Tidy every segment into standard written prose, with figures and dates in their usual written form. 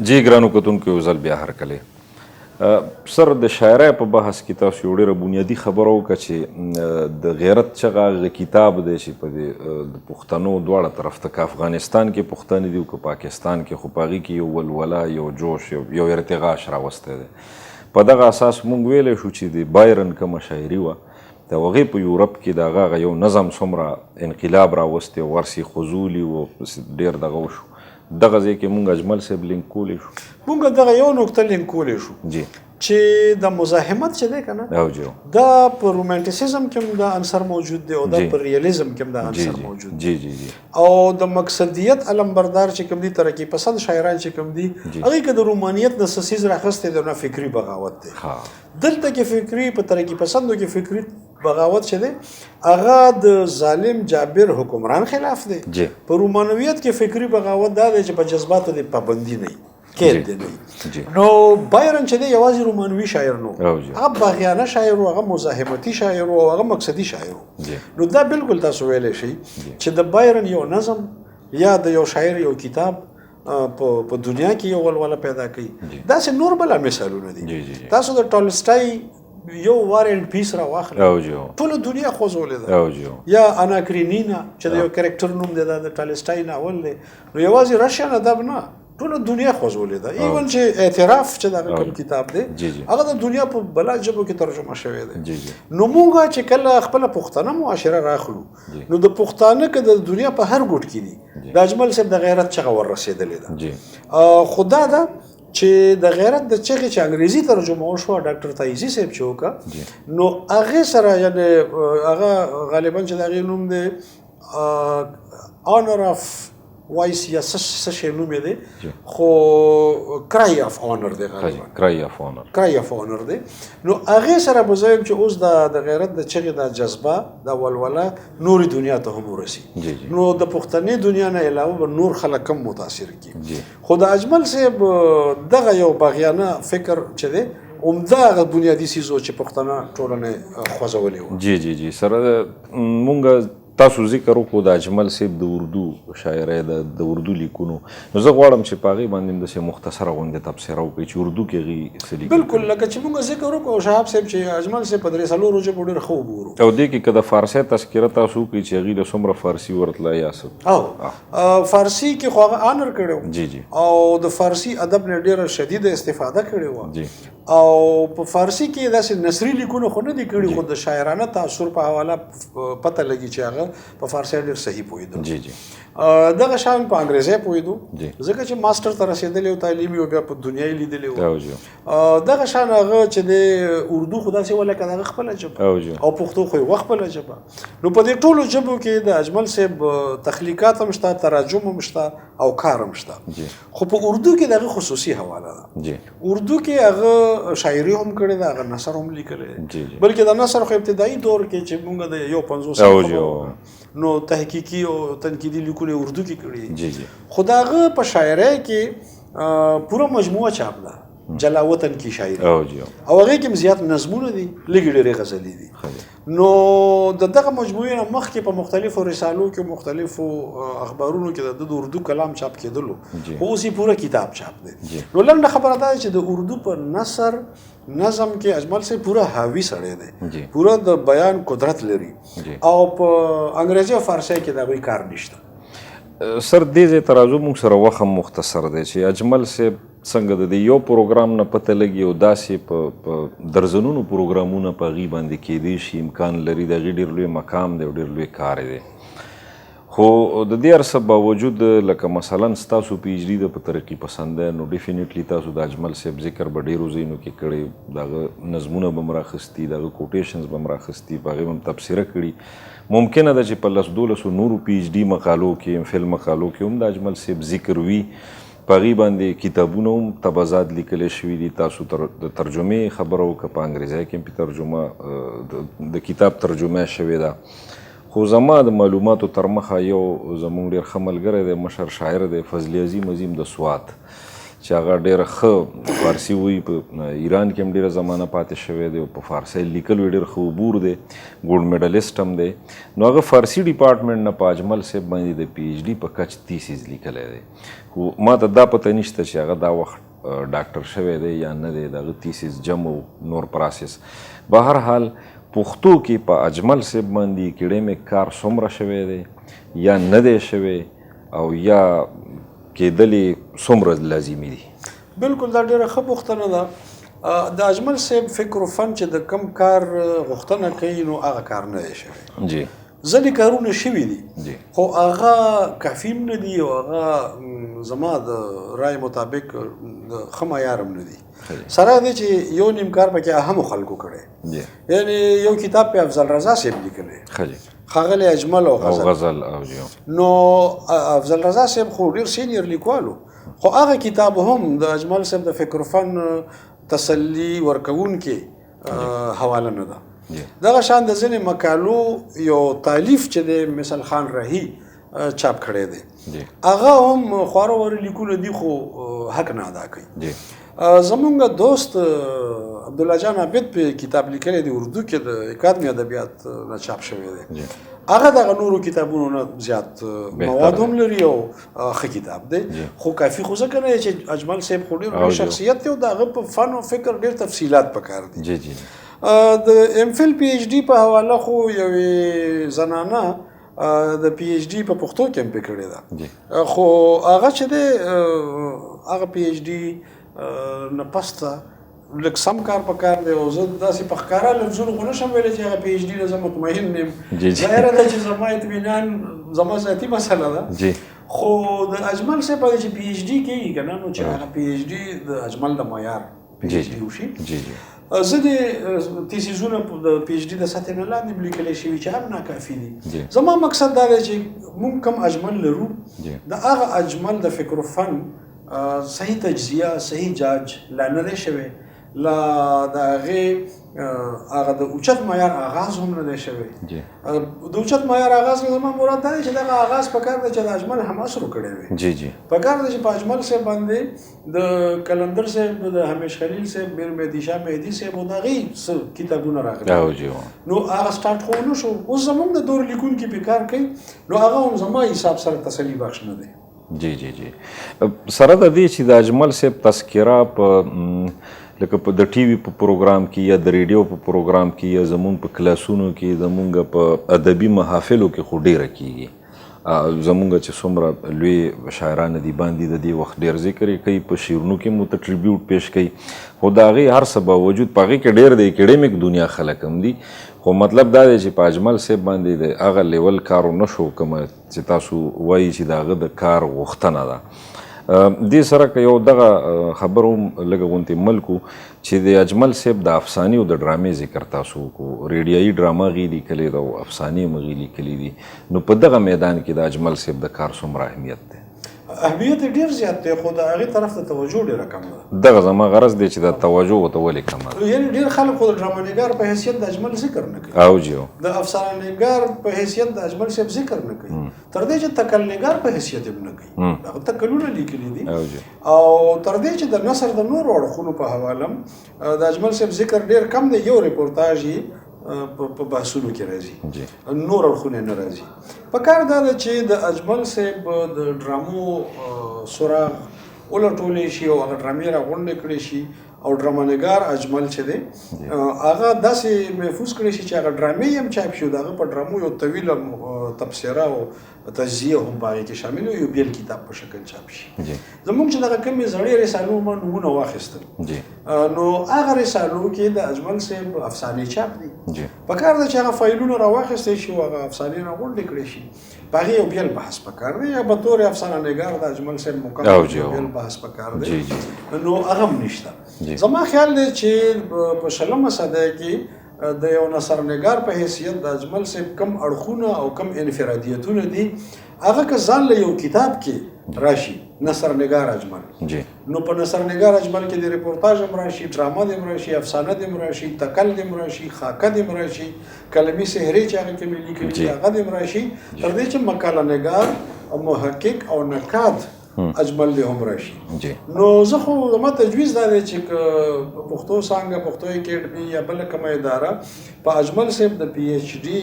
جی ګرانو کتونکو یو ځل بیا هرکلی سر د شاعرۍ په بحث کې تاسو یو ډېره بنیادي خبره وکړه چې د غیرت چغه هغه کتاب دی چې په د پښتنو دواړه طرف ته که افغانستان کې پښتانه دي او که پاکستان کې خو په هغې کې یو ولوله یو جوش یو ارتعاش راوستی دی په دغه اساس موږ ویلی شو چې د بایرن کومه شاعري وه د هغې په یورپ کې د هغه یو نظم څومره انقلاب راوستی ورسې خضولي و ډېر دغه وشو دغه ځای کې مونږ اجمل صاحب لینک کولی شو مونږ دغه یو نقطه لینک کولی شو جی چې د مزاحمت چې دی که نه او جی دا په رومانټیسزم کې هم دا عنصر موجود دی او دا په ریالیزم کې هم دا عنصر موجود دی جی جی جی او د مقصدیت علمبردار چې کوم دي ترقي پسند شاعران چې کوم دي هغې که د رومانیت نه څه څیز راخستی دی نه فکري بغاوت دی دلته کې فکري په ترقي پسندو کې فکري بغاوت چې دی هغه د ظالم جابر حکمران خلاف دی په رومانویت کې فکري بغاوت دا دی چې په جذباتو د پابندي نه کېد دی نه نو بایرن چې دی یوازې رومانوي شاعر نو هغه باغیانه شاعر و هغه مزاحمتي شاعر و هغه مقصدي شاعر و نو دا بالکل تاسو ویلی شئ چې د بایرن یو نظم یا د یو شاعر یو کتاب په دنیا کې یو ولوله پیدا کوي داسې نور بله مثالونه دي تاسو د ټولسټای یو وار اینډ پیس را واخلئ ټوله دنیا خوځولې ده یا انا کرینینا چې د یو کرکټر نوم دی دا د ټالسټای ناول دی نو یوازې رشین ادب نه ټوله دنیا خوځولې ده ایون چې اعتراف چې دغه کوم کتاب دی هغه د دنیا په بلا ژبو کې ترجمه شوی دی نو موږ چې کله خپله پښتنه معاشره راخلو نو د پښتانه که د دنیا په هر ګوټ کې دي د اجمل صاحب د غیرت چغه ور رسېدلې ده خو دا ده چې د غیرت د چغې چې انګریزي ترجمه وشوه ډاکټر تایزي صاحب چې وکړه نو هغې سره یعنې هغه غالبا چې د هغې نوم دی آنر آف وایس یا څه شی نوم یې دی خو کرای آف آنر دی غالبا کرای آف آنر دی نو هغې سره به زه یم چې اوس د غیرت د چغې دا جذبه دا ولوله نورې دنیا ته هم ورسي نو د پښتنې دنیا نه علاوه به نور خلک هم متاثر کړي خو د اجمل صاحب دغه یو باغیانه فکر چې دی همدغه بنیادي څیز و چې پښتانه ټولنې خوځولې وه جی جی جی سره مونږ تاسو ذکر وکړو د اجمل صاحب د اردو شاعرۍ د اردو لیکونو نو زه غواړم چې په هغې باندې همداسې مختصره غوندې تبصره وکړئ چې اردو کې هغې څه لیکي بلکل لکه چې موږ ذکر وکړو شهاب صاحب چې اجمل صاحب په درې څلورو ژبو ډېر ښه وګورو او دې کې که د فارسۍ تذکره تاسو وکړئ چې هغې له څومره فارسي ورتله یا څه او فارسي کې خو هغه آنر کړی جی جی او د فارسي ادب نه ډېره شدیده استفاده کړې وه او په فارسي کې داسې نثري لیکونه خو نه دي کړي خو د شاعرانه تاثر په حواله پته لګي چې هغه په فارسي ډېر صحیح پوهېدو جی جی دغه شان په انګریزۍ پوهېدو ځکه چې ماسټر ته رسېدلی او تعلیم یې بیا په دنیا یې لیدلی و دغه شان هغه چې د اردو خو داسې وه لکه د هغه خپله ژبه او پښتو خو یې وه خپله ژبه نو په دې ټولو ژبو کې د اجمل صاحب تخلیقات هم شته تراجم هم شته او کار هم شته خو په اردو کې د هغه خصوصي حواله ده اردو کې هغه شاعري هم کړې ده هغه نثر هم لیکلی بلکې د نثر خو ابتدایي دور کې چې موږ د یو 50 نو تحقیقي او تنقیدي لیکونه اردو کې کړي خو د هغه په شاعرۍ کې پوره مجموعه چاپ ده جلاوطن کی شاعري او هغې کې هم زیات نظمونه دي لږې ډېرې غزلې دي نو د دغه مجموعې نه مخکې په مختلفو رسالو کې مختلفو اخبارونو کې د اردو کلام چاپ کېدلو خو اوس یې پوره کتاب چاپ دی نو لنډه خبره دا ده چې د اردو په نثر نظم کې اجمل صاحب پوره حاوي سړی دی پوره د بیان قدرت لري او په انګریزي او فارسي کې د هغوی کار نشته سر دې ځای ته راځو موږ سره وخت هم مختصر دی چې اجمل صاحب څنګه د دې یو پروګرام نه پته لګي او داسې په درزنونو پروګرامونه په هغې باندې کیدی شي امکان لري د هغې ډېر لوی مقام دی او ډېر لوی کار دی خو د دې هر څه باوجود لکه مثلا ستاسو پي ایچ ډي ده په ترقي پسنده نو ډیفینیټلی تاسو د اجمل صاحب ذکر به ډېرو ځایونو کې کړی د هغه نظمونه به م راخستي د هغه کوټیشنز به م راخستي په هغې به م تبصره کړي ممکنه ده چې په 10-12 نورو پي ایچ ډي مقالو کې ام فل مقالو کې هم د اجمل صاحب ذکر وي په هغې باندې کتابونه هم تبازات لیکلی شوي دي تاسو د ترجمې خبره وکړه په انګریزۍ کې هم پې ترجمه د کتاب ترجمه شوې ده خو زما د معلوماتو تر مخه یو زموږ ډېر ښه ملګری دی مشر شاعر دی فضلي عظیم د سوات چې هغه ډېره ښه فارسي وایي. په ایران کې هم ډېره زمانه پاتې شوی دی او په فارسي لیکلو یې ډېر ښه عبور دی، ګولډ میډلیسټ هم دی. نو هغه فارسي ډپارټمنټ نه په اجمل صاحب باندې د پی ایچ ډي په کچ تیسیز لیکلی دی. خو ما ته دا پته نشته چې هغه دا وخت ډاکټر شوی دی یا نه دی، د هغه تیسیز جمع نور پراسس. به هر حال پښتو کې په اجمل صاحب باندې اکیډمیک کار څومره شوی دی یا نه دی شوی او یا کېدلې څومره لازمي دي؟ بالکل دا ډېره ښه پوښتنه ده. د اجمل صاحب فکر و فن چې د کم کار غوښتنه کوي نو هغه کار نه دی شوی. جی ځینې کارونه شوي دي جی خو هغه کافي هم نه دي او هغه زما د رای مطابق د ښه معیار هم نه دي. سره دی چې یو نیم کار پکې اهمو خلکو کړی، جی یعنی یو کتاب په افضل رضا صاحب لیکلی، ښاغلی اجمل او غزل او جی. نو افضل رضا صاحب خو ډېر سینیر لیکوالو، خو هغه کتاب هم د اجمل صاحب د فکر فن تسلی ورکوونکې حواله نه ده. دغه شان د ځینې مقالو یو تالیف چې دی مثل خان رهي چاپ کړی دی، هغه هم خوارور لیکونه دي خو حق نه ادا کوي. زمونږ دوست عبدالله جان عابد په کتاب لیکلی دی اردو کې د اکادمي ادبیات نه چاپ شوی دی، هغه دغه نورو کتابونو نه زیات مواد هم لري او ښه کتاب دی. خو کافي خو ځکه نه چې اجمل صاحب خو ډېر لوی شخصیت دی او د هغه په فن او فکر ډېر تفصیلات پکار دي. د ام فل پی ایچ ډي په حواله خو یوې زنانه د پی ایچ ډي په پښتو کې هم پې کړې ده، خو هغه چې دی هغه پی ایچ ډي نه پسته لږ سم کار پکار دی او زه داسې په ښکاره لفظونو خو نشم ویلی چې هغه پی ایچ ډي نه زه مطمئن یم. ظاهره ده چې زما اطمینان زما ذاتي مسله ده، خو د اجمل صاحب باندې چې پی ایچ ډي کېږي که نه نو چې هغه پی ایچ ډي د اجمل د معیار پی ایچ ډي وشي. ځینې تیسیزونه د پی ایچ ډي د سطحې نه لاندې لیکلی شوي چې هم ناکافي دي. زما مقصد دا دی چې موږ کم اجمل لرو د هغه اجمل د فکر و فن صحیح تجزیه صحیح جاج لا نه دی شوی، لا د هغه د اوچت معیار آغاز هم نه دی شوی. د اوچت معیار آغاز نه زما مراد دا دی چې دغه آغاز پکار دی چې د اجمل هم اثر وکړی وي. پکار دی چې په اجمل صاحب باندې د کلندر صاحب، د همیش خلیل صاحب، میر مهدي شاه مهدي صاحب او د هغې څه کتابونه راغلي نو هغه سټارټ خو ونه شو. اوس زموږ د دور لیکونکي پې کار کوي نو هغه هم زما حساب سره تسلي بخش نه دی. جی جی جی سره د دې چې د اجمل صاحب تذکره په لکه په د ټي وي په پروګرام کې یا د ریډیو په پروګرام کې یا زمونږ په کلاسونو کې زمونږ په ادبي محافلو کې خو ډیره کیږي. زمونږ چې څومره لوی شاعران دي باندې د دې وخت ډیر ذکر کوي، په شعرونو کې مو ته ټریبیوټ پیش کوي، خو د هغې هر څه باوجود په هغې کې ډېر د اکیډمیک دنیا خلک هم دي. خو مطلب دا دی چې په اجمل صاحب باندې د هغه لیول کار ونه شو کومه چې تاسو وایي چې د هغه د کار غوښتنه ده. دې سره که یو دغه خبر هم لږه غونتې ملکو چې د اجمل صاحب د افسانې او د ډرامې ذکر تاسو وکړو، ریډیایي ډراما غې لیکلې ده او افسانې هم غې لیکلې دي، نو په دغه میدان کې د اجمل صاحب د کار څومره اهمیت دی؟ اهمیت ډېر زیات دی خو د هغې طرف ته توجه ډېره کمه ده. دغه زما غرض دی چې د توجه ورته ولې کمه ده؟ یعنې ډېر خلک خو د ډرامانګار په حیثیت د اجمل ذکر نه کوي او جی د افسانه نګار په حیثیت د اجمل صاحب ذکر نه کوي، تر دې چې تکل نګار په حیثیت هم نه کوي، هغه تکلونه لیکلي دي او تر دې چې د نثر د نورو اړخونو په حواله د اجمل صاحب ذکر ډېر کم دی. یو ریپورتاژ یې په بحثونو کې راځي، نور اړخونه نه راځي. پکار دا ده چې د اجمل صاحب د ډرامو سراغ ولټولی شي او هغه ډرامې راغونډې کړې شي او ډرامانګار اجمل چې دی هغه داسې محفوظ کړی شي چې هغه ډرامې هم چاپ شي، د هغه په ډرامو یو طویله تبصره او تجزیه هم په هغې کې شامل وي، یو بیل کتاب په شکل چاپ شي. زموږ چې دغه کومې زړې رسالو ما نومونه واخیستل نو هغه رسالو کې د اجمل صاحب افسانې چاپ دي. پکار ده چې هغه فایلونه راواخیستی شي او هغه افسانې راغونډې کړې شي، په هغې یو بیل بحث پکار دی، یا به طور افسانه نګار د اجمل صاحب مکمل یو بیل بحث پکار دی، نو هغه هم نشته. زما خیال دی چې په شلمه صدۍ کې د یو نثرنګار په حیثیت د اجمل صاحب کم اړخونه او کم انفرادیتونه دي هغه که ځان له یو کتاب کې راشي نثرنګار اجمل، نو په نثرنګار اجمل کې د ریپورتاژ هم راشي، ډرامه دې هم راشي، افسانه دې هم راشي، تکل دې هم راشي، خاکه دې هم راشي، کلمي سحرې چې هغه کې لیکلي هغه دې هم راشي، تر دې چې مقاله نګار او محقق او نقاد اجمل دې هم راشي. جی نو زه خو زما تجویز دا دی چې په پښتو څانګه پښتو اکیډمي یا بله کومه اداره په اجمل صاحب د پی ایچ ډي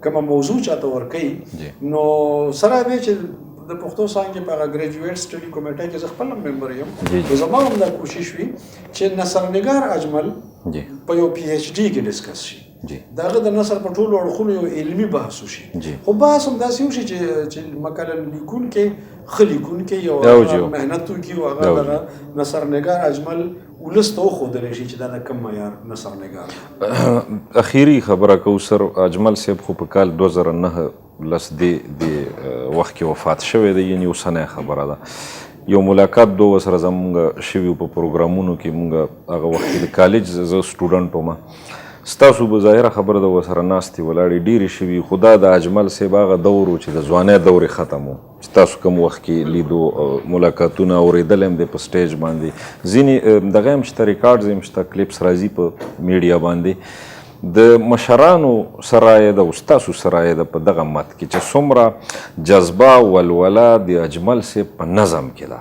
کومه موضوع چاته ورکوي نو سره دی چې د پښتو څانګې په هغه ګریجویټ سټډي کمیټه کې زه خپل هم ممبر یم نو زما هم دا کوشش وي چې نثرنګار اجمل په یو پی ایچ ډي کې ډسکس شي د هغه د نثر په ټولو اړخونو یو علمي بحث وشي خو بحث هم داسې وشي چې مقاله لیکونکی ښه لیکونکی یو محنت وکړي او هغه دغه نثرنګار اجمل ولس ته وښودلی شي چې دا د کوم معیار نثرنګار. اخیری خبره کوو سر اجمل صاحب خو په کال 2009 لس د وخت کې وفات شوی دی یعنې اوسنۍ خبره ده یو ملاقات دوه سره زمونږ شوي په پروګرامونو کې مونږ هغه وخت کې د کالج زه سټوډنټ وم ستاسو به ظاهره خبره ده ورسره ناستې ولاړې ډېرې شوي خو دا د اجمل صاحب هغه دور و چې د ځوانۍ دور یې ختم و چې تاسو کوم وخت کې لیدو ملاقاتونه اورېدلی هم دی په سټیج باندې ځینې دغه هم شته ریکارډز هم شته کلیپس راځي په میډیا باندې د مشرانو سره یې د ستاسو سره یې د په دغه مت کې چې څومره جذبه ولوله د اجمل صاحب په نظم کې ده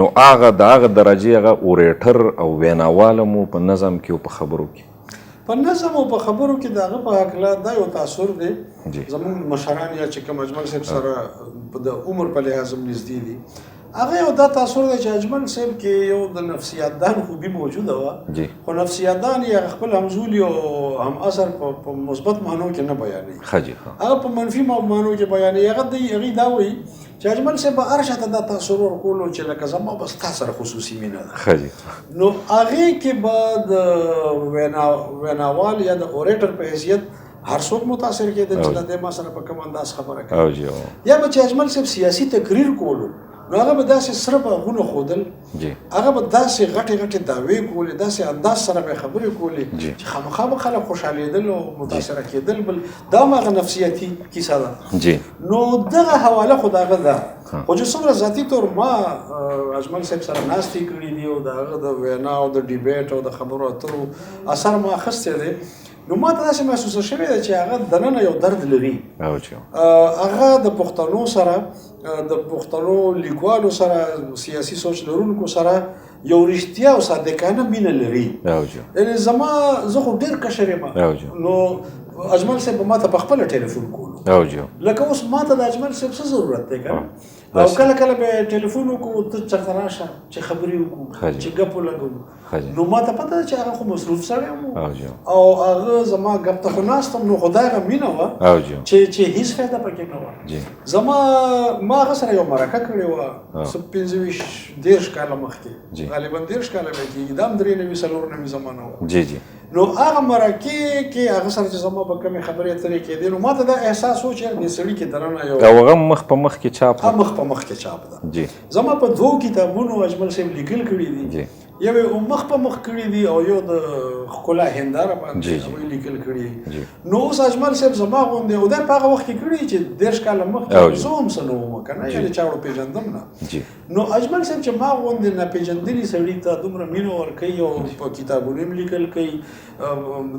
نو هغه د هغه درجې هغه اوریټر او ویناواله مو په نظم کې او په خبرو کې په نظم او په خبرو کې د هغه په هکله دا یو تاثر دی زموږ مشران یا چې کوم اجمل صاحب سره د عمر په لحاظ هم نږدې دي هغه یو دا تاثر دی چې اجمل صاحب کې یو د نفسیاتدان خوبي موجوده وه خو نفسیاتدان یې خپل همزولي او هم اثر په مثبت معنو کې نه بیانوي هغه په منفي معنو کې بیانوي هغې دا وایي چې اجمل صاحب به هر چاته دا تاثر ورکولو چې لکه زما بس تا سره خصوصي مینه ده نو هغې کې به د ویناوال یا د اوریټر په حیثیت هر څوک متاثر کېدل چې د دې ما سره په کوم انداز خبره کوي یا به چې اجمل صاحب سیاسي تقریر کولو نو هغه به داسې سره باغونه ښودل هغه به داسې غټې غټې دعوې کولې داسې انداز سره به یې خبرې کولې چې خامخا به خلک خوشحالېدل او متاثره کېدل بل دا هم هغه نفسیاتي کیسه ده نو دغه حواله خو د هغه ده خو چې څومره ذاتي طور ما اجمل صاحب سره ناستې کړي دي او د هغه د وینا او د ډیبیټ او د خبرو اترو اثر ما اخیستی دی نو ما ته داسې محسوسه شوې ده چې هغه دننه یو درد لري هغه د پښتنو سره د پښتنو لیکوالو سره سیاسي سوچ لرونکو سره یو رښتیا او صادقانه مینه لري یعنې زه خو ډېر کشر یم نو اجمل صاحب به ما ته په خپله ټلیفون کولو لکه اوس ما ته د اجمل صاحب څه ضرورت دی که او کله کله به ټلیفون وکړو ته چېرته راشه چې خبرې وکړو چې ګپ ولګوو نو ما ته پته ده چې هغه خو مصروف سړی و او هغه زما ګپ ته خو ناست هم نو خو دا هغه مینه وه چې هېڅ فایده پکې نه وه ما هغه سره یو مرکه کړې وه څه 15-20 کاله مخکې غالبا 10 کاله به کېږي دا هم 93-94 زمانه وه نو هغه مرکې کې هغه سره چې زما به کومې خبرې اترې کېدې نو ما ته دا احساس و چې دې سړي کې دننه یو او هغه مخ په مخ کې چاپ مخ په مخ کې چاپ ده زما په 2 کتابونو اجمل صاحب لیکل کړي دي یو یې مخ په مخ کړي دي او یو د ښکلا هنداره باندې هغوی لیکل کړي نو اوس اجمل صاحب زما غوندې او دا په هغه وخت کې کړي چې 10 کاله مخکې زه هم څه نه وم که نه یعنې چا ورو پېژندم نه نو اجمل صاحب چې ما غوندې ناپېژندلي سړي ته دومره مینه ورکوي او په کتابونو هم لیکل کوي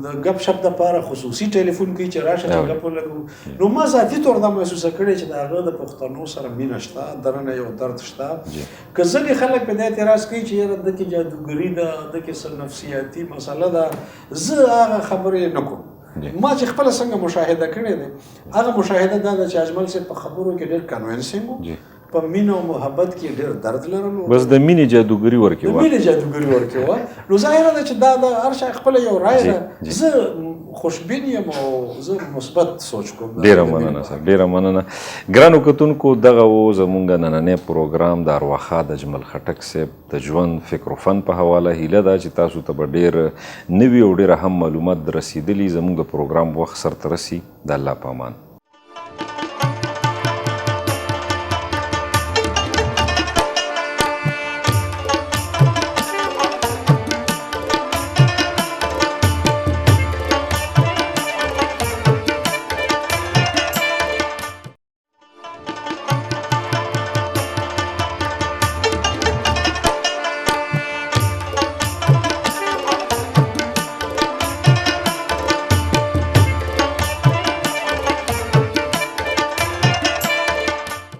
د ګپ شپ دپاره خصوصي ټلیفون کوي چې راشه چې ګپ ولګو نو ما ذاتي طور دا محسوسه کړې چې د هغه د پښتنو سره مینه شته دننه یو درد شته که ځینې خلک په دې اعتراض کوي چې یاره ده کې جادوګري ده ده کې څه نفسیاتي مسله ده زه هغه خبرې نه کوم ما چې خپله څنګه مشاهده کړې ده هغه مشاهده دا ده چې اجمل صاحب په خبرو کې ډېر کنوینسینګ و په مینه او محبت کې ډېر درد لرلو بس د مینې جادوګري ورکې وه د مینې جادوګري ورکې وه نو ظاهره ده چې دا د هر چا خپله یو رایه ده زه خوشبین یم او زه مثبت سوچ کوم ډېره مننه صاحب ډېره مننه ګرانو کتونکو دغه و زمونږ نننی پروګرام د ارواښاد اجمل خټک صاحب د ژوند فکر و فن په حواله هیله ده چې تاسو ته به ډېر نوي او ډېر اهم معلومات رسېدلي زمونږ د پروګرام وخت سرته رسي د الله په امان